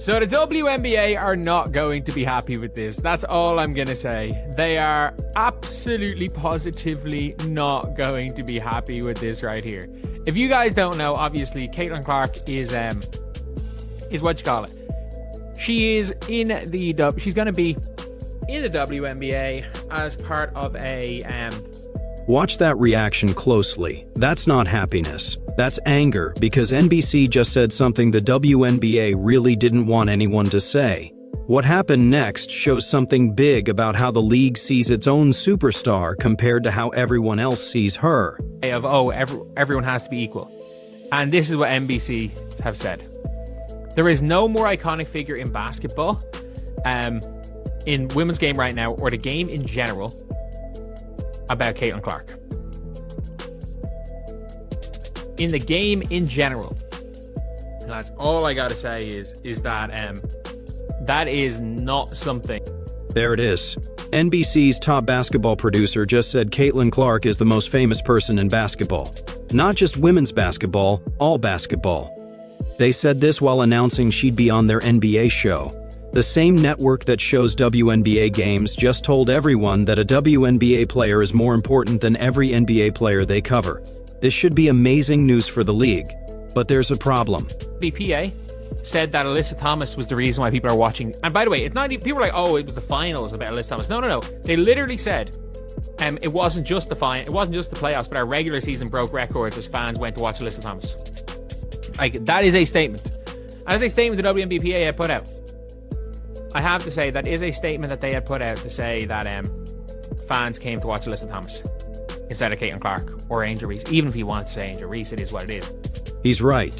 So the WNBA are not going to be happy with this. That's all I'm going to say. They are absolutely positively not going to be happy with this right here. If you guys don't know, obviously, Caitlin Clark is what you call it. She's going to be in the WNBA as part of a Watch that reaction closely. That's not happiness. That's anger, because NBC just said something the WNBA really didn't want anyone to say. What happened next shows something big about how the league sees its own superstar compared to how everyone else sees her. Everyone has to be equal. And this is what NBC have said. There is no more iconic figure in basketball, in women's game right now, or the game in general, about Caitlin Clark. In the game in general, that's all I gotta say is that that is not something. There it is. NBC's top basketball producer just said Caitlin Clark is the most famous person in basketball. Not just women's basketball, all basketball. They said this while announcing she'd be on their NBA show. The same network that shows WNBA games just told everyone that a WNBA player is more important than every NBA player they cover. This should be amazing news for the league. But there's a problem. BPA said that Alyssa Thomas was the reason why people are watching. And by the way, it's not even, people are like, oh, it was the finals about Alyssa Thomas. No. They literally said it wasn't just the playoffs, but our regular season broke records as fans went to watch Alyssa Thomas. Like, that is a statement. That is a statement the WNBA had put out. I have to say that is a statement that they had put out to say that fans came to watch Alyssa Thomas instead of Caitlin Clark or Angel Reese. Even if you want to say Angel Reese, it is what it is. He's right.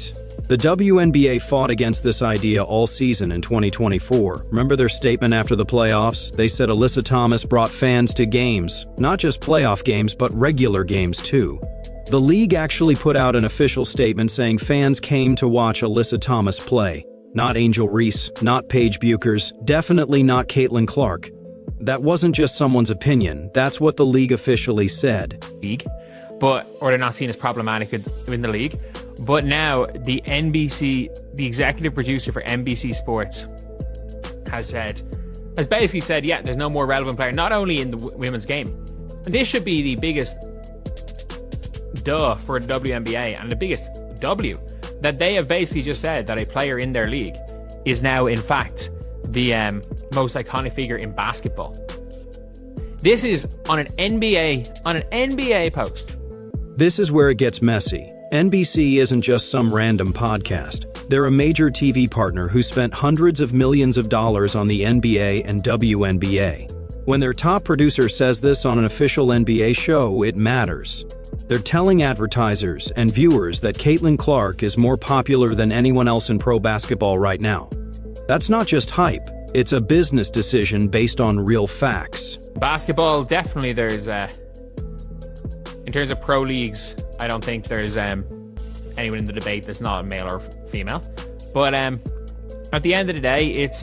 The WNBA fought against this idea all season in 2024. Remember their statement after the playoffs? They said Alyssa Thomas brought fans to games, not just playoff games, but regular games too. The league actually put out an official statement saying fans came to watch Alyssa Thomas play. Not Angel Reese, not Paige Buchers, definitely not Caitlin Clark. That wasn't just someone's opinion, that's what the league officially said. Or they're not seen as problematic in the league. But now the executive producer for NBC Sports has basically said, yeah, there's no more relevant player, not only in the women's game. And this should be the biggest duh for the WNBA and the biggest W, that they have basically just said that a player in their league is now, in fact, the most iconic figure in basketball. This is on an NBA post. This is where it gets messy. NBC isn't just some random podcast. They're a major TV partner who spent hundreds of millions of dollars on the NBA and WNBA. When their top producer says this on an official NBA show, it matters. They're telling advertisers and viewers that Caitlin Clark is more popular than anyone else in pro basketball right now. That's not just hype, it's a business decision based on real facts. Basketball, definitely there's, in terms of pro leagues, I don't think there's anyone in the debate that's not a male or female. But at the end of the day, it's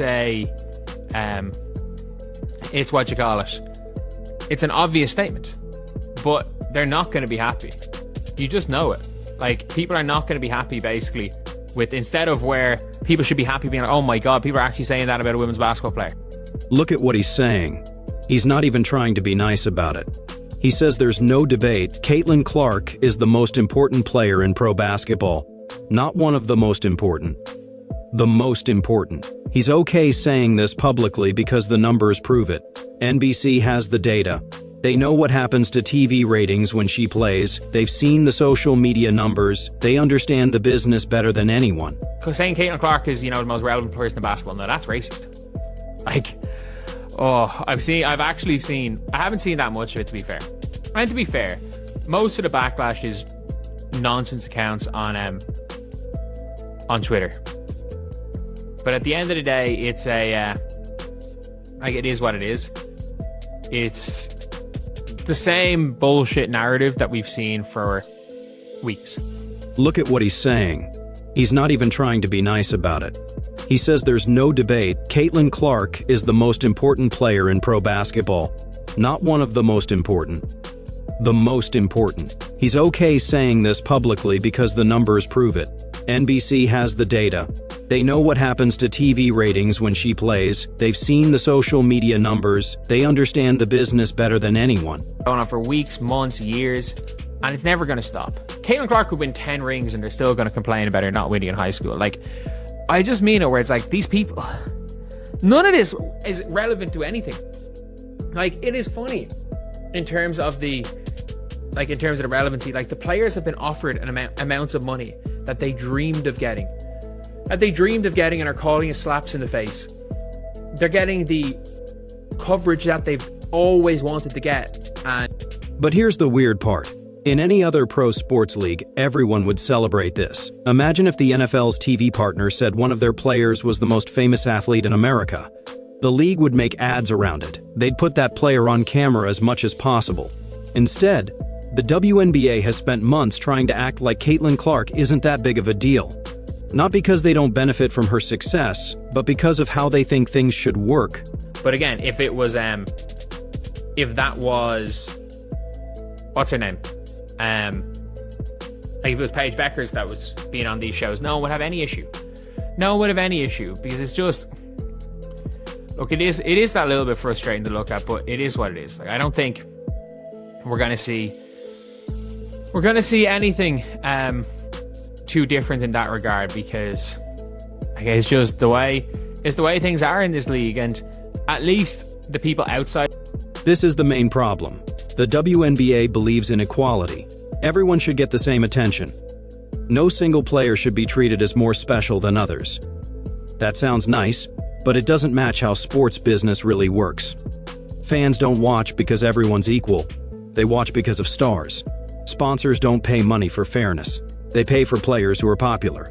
what you call it. It's an obvious statement, but they're not going to be happy. You just know it. Like, people are not going to be happy basically with, instead of where people should be happy being like, oh my God, people are actually saying that about a women's basketball player. Look at what he's saying. He's not even trying to be nice about it. He says there's no debate. Caitlin Clark is the most important player in pro basketball. Not one of the most important. The most important. He's okay saying this publicly because the numbers prove it. NBC has the data. They know what happens to TV ratings when she plays. They've seen the social media numbers. They understand the business better than anyone. Because saying Caitlin Clark is, the most relevant person in basketball, no, that's racist. Like, I haven't seen that much of it, to be fair. And to be fair, most of the backlash is nonsense accounts on Twitter. But at the end of the day, it's it is what it is. It's the same bullshit narrative that we've seen for weeks. Look at what he's saying. He's not even trying to be nice about it. He says there's no debate. Caitlin Clark is the most important player in pro basketball. Not one of the most important. The most important. He's okay saying this publicly because the numbers prove it. NBC has the data. They know what happens to TV ratings when she plays, they've seen the social media numbers, they understand the business better than anyone. Going on for weeks, months, years, and it's never going to stop. Caitlin Clark could win 10 rings and they're still going to complain about her not winning in high school. Like, I just mean it where it's like, these people, none of this is relevant to anything. Like, it is funny in terms of the relevancy. Like, the players have been offered amounts of money that they dreamed of getting. And are calling it slaps in the face. They're getting the coverage that they've always wanted to get. But here's the weird part. In any other pro sports league, everyone would celebrate this. Imagine if the NFL's TV partner said one of their players was the most famous athlete in America. The league would make ads around it. They'd put that player on camera as much as possible. Instead, the WNBA has spent months trying to act like Caitlin Clark isn't that big of a deal. Not because they don't benefit from her success, but because of how they think things should work. But again, if that was, what's her name? Like if it was Paige Beckers that was being on these shows, no one would have any issue. Because it's just, look, it is that little bit frustrating to look at, but it is what it is. Like, I don't think we're gonna see anything too different in that regard, because it's just the way things are in this league, and at least the people outside. This is the main problem. The WNBA believes in equality. Everyone should get the same attention. No single player should be treated as more special than others. That sounds nice, but it doesn't match how sports business really works. Fans don't watch because everyone's equal. They watch because of stars. Sponsors don't pay money for fairness. They pay for players who are popular.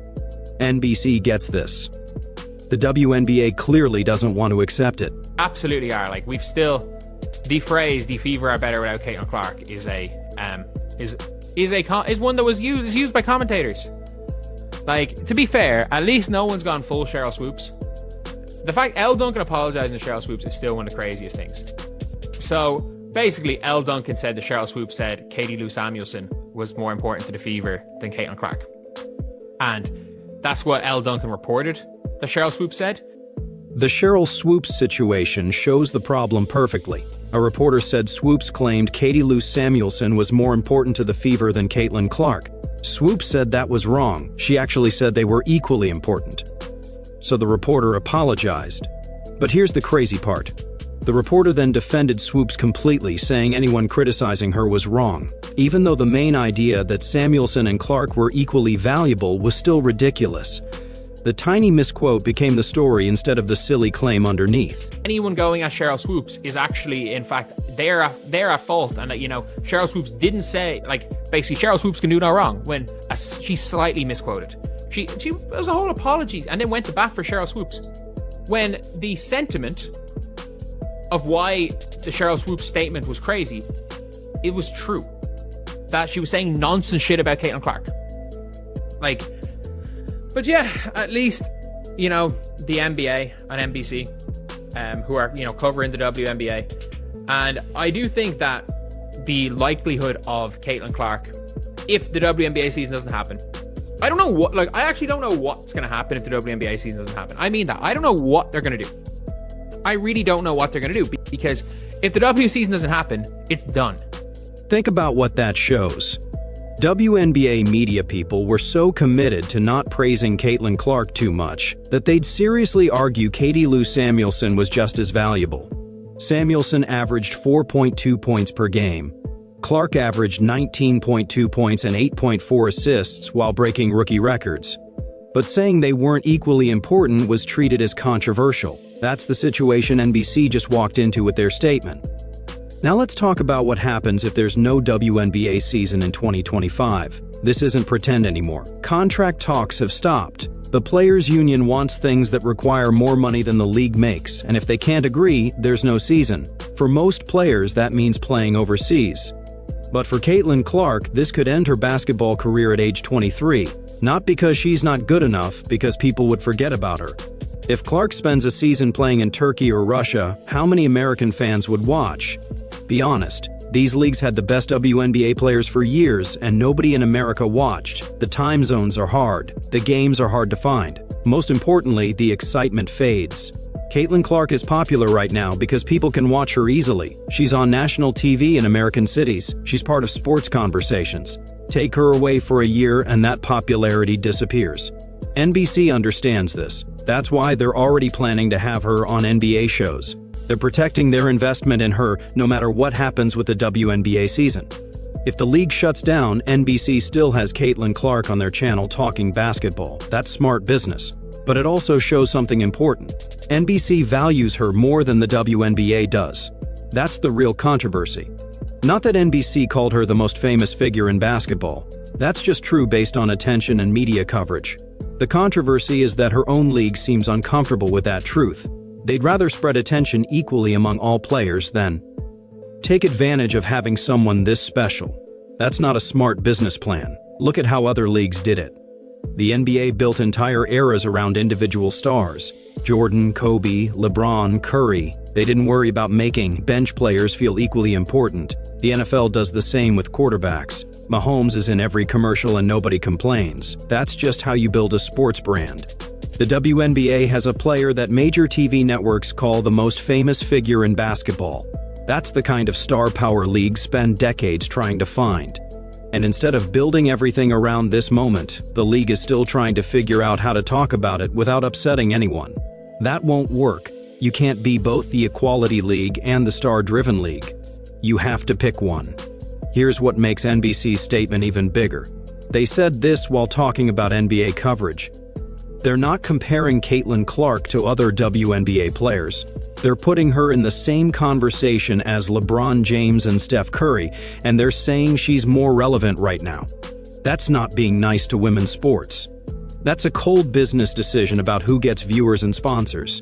NBC gets this. The WNBA clearly doesn't want to accept it. Absolutely are. Like, we've still, the phrase "the Fever are better without Caitlin Clark" is one that was used by commentators. Like, to be fair, at least no one's gone full Cheryl Swoops. The fact Elle Duncan apologizing to Cheryl Swoops is still one of the craziest things. So basically, Elle Duncan said that Cheryl Swoops said Katie Lou Samuelson was more important to the Fever than Caitlin Clark. And that's what Elle Duncan reported that Cheryl Swoops said. The Cheryl Swoops situation shows the problem perfectly. A reporter said Swoops claimed Katie Lou Samuelson was more important to the Fever than Caitlin Clark. Swoops said that was wrong. She actually said they were equally important. So the reporter apologized. But here's the crazy part. The reporter then defended Swoops completely, saying anyone criticizing her was wrong, even though the main idea that Samuelson and Clark were equally valuable was still ridiculous. The tiny misquote became the story instead of the silly claim underneath. Anyone going at Cheryl Swoops is actually, in fact, they're at fault, and that, Cheryl Swoops didn't say, like, basically Cheryl Swoops can do no wrong when she slightly misquoted. She was a whole apology and then went to bat for Cheryl Swoops when the sentiment of why the Cheryl Swoops statement was crazy, it was true. That she was saying nonsense shit about Caitlin Clark. Like, but yeah, at least, the NBA and NBC, who are, covering the WNBA. And I do think that the likelihood of Caitlin Clark, if the WNBA season doesn't happen, I actually don't know what's going to happen if the WNBA season doesn't happen. I mean that. I don't know what they're going to do. I really don't know what they're going to do, because if the W season doesn't happen, it's done. Think about what that shows. WNBA media people were so committed to not praising Caitlin Clark too much that they'd seriously argue Katie Lou Samuelson was just as valuable. Samuelson averaged 4.2 points per game. Clark averaged 19.2 points and 8.4 assists while breaking rookie records. But saying they weren't equally important was treated as controversial. That's the situation NBC just walked into with their statement. Now let's talk about what happens if there's no WNBA season in 2025. This isn't pretend anymore. Contract talks have stopped. The players' union wants things that require more money than the league makes, and if they can't agree, there's no season. For most players, that means playing overseas. But for Caitlin Clark, this could end her basketball career at age 23. Not because she's not good enough, because people would forget about her. If Clark spends a season playing in Turkey or Russia, how many American fans would watch? Be honest, these leagues had the best WNBA players for years and nobody in America watched. The time zones are hard. The games are hard to find. Most importantly, the excitement fades. Caitlin Clark is popular right now because people can watch her easily. She's on national TV in American cities. She's part of sports conversations. Take her away for a year and that popularity disappears. NBC understands this. That's why they're already planning to have her on NBA shows. They're protecting their investment in her no matter what happens with the WNBA season. If the league shuts down, NBC still has Caitlin Clark on their channel talking basketball. That's smart business. But it also shows something important. NBC values her more than the WNBA does. That's the real controversy. Not that NBC called her the most famous figure in basketball. That's just true based on attention and media coverage. The controversy is that her own league seems uncomfortable with that truth. They'd rather spread attention equally among all players than take advantage of having someone this special. That's not a smart business plan. Look at how other leagues did it. The NBA built entire eras around individual stars. Jordan, Kobe, LeBron, Curry. They didn't worry about making bench players feel equally important. The NFL does the same with quarterbacks. Mahomes is in every commercial and nobody complains. That's just how you build a sports brand. The WNBA has a player that major TV networks call the most famous figure in basketball. That's the kind of star power leagues spend decades trying to find. And instead of building everything around this moment, the league is still trying to figure out how to talk about it without upsetting anyone. That won't work. You can't be both the equality league and the star-driven league. You have to pick one. Here's what makes NBC's statement even bigger. They said this while talking about NBA coverage. They're not comparing Caitlin Clark to other WNBA players. They're putting her in the same conversation as LeBron James and Steph Curry, and they're saying she's more relevant right now. That's not being nice to women's sports. That's a cold business decision about who gets viewers and sponsors.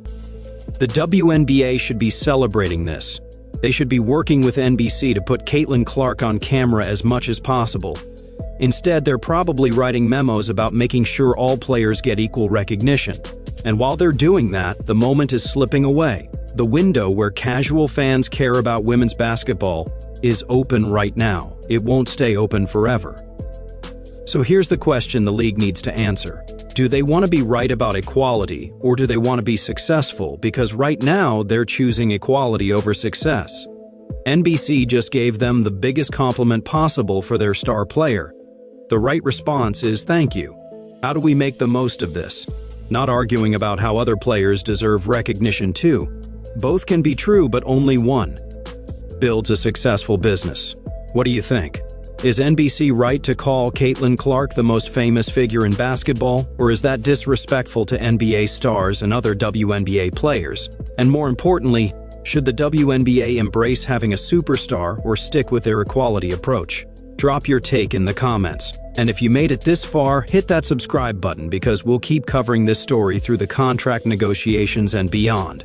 The WNBA should be celebrating this. They should be working with NBC to put Caitlin Clark on camera as much as possible. Instead, they're probably writing memos about making sure all players get equal recognition. And while they're doing that, the moment is slipping away. The window where casual fans care about women's basketball is open right now. It won't stay open forever. So here's the question the league needs to answer. Do they want to be right about equality, or do they want to be successful? Because right now, they're choosing equality over success. NBC just gave them the biggest compliment possible for their star player. The right response is thank you. How do we make the most of this? Not arguing about how other players deserve recognition too. Both can be true, but only one builds a successful business. What do you think? Is NBC right to call Caitlin Clark the most famous figure in basketball, or is that disrespectful to NBA stars and other WNBA players? And more importantly, should the WNBA embrace having a superstar or stick with their equality approach? Drop your take in the comments. And if you made it this far, hit that subscribe button because we'll keep covering this story through the contract negotiations and beyond.